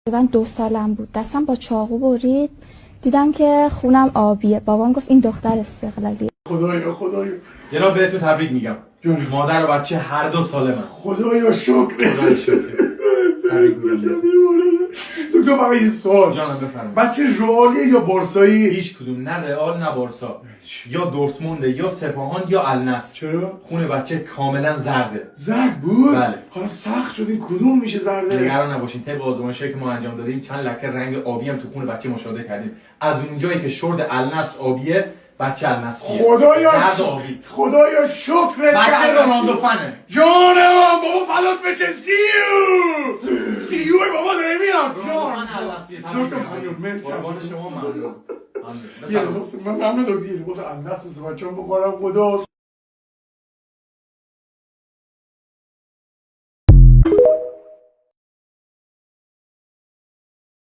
تقریبا 2 سالم بود، دستم با چاقو برید، دیدم که خونم آبیه. بابام گفت این دختر استقلالیه. خدایا جناب بهتون تبریک میگم. مادر و بچه هر 2 سالمن. خدایا شکر. تبریک میگم. دکتر فقط این سوال جانم بفرمایید. بچه رئالیه یا بارسایی؟ هیچ کدوم، نه رئال نه بارسا، یا دورتموند یا سپاهان یا النصر. چرا؟ خون بچه کاملا زرده. زرد بود؟ بله. حالا سخت شد این کدوم میشه زرده؟ نگران نباشین، طبق آزمایشی که ما انجام دادیم چند لکه رنگ آبی هم تو خون بچه مشاهده کردیم. از اونجایی که شورت النصر آبیه، بچه النصریه. خدایا شکر. بچه رونالدو فنه. جانم بابا فدات بشه. سیو بابا داره میاد. جان دکتر خانم مرسی. قربان شما ممنون. من النصر بخورم خدا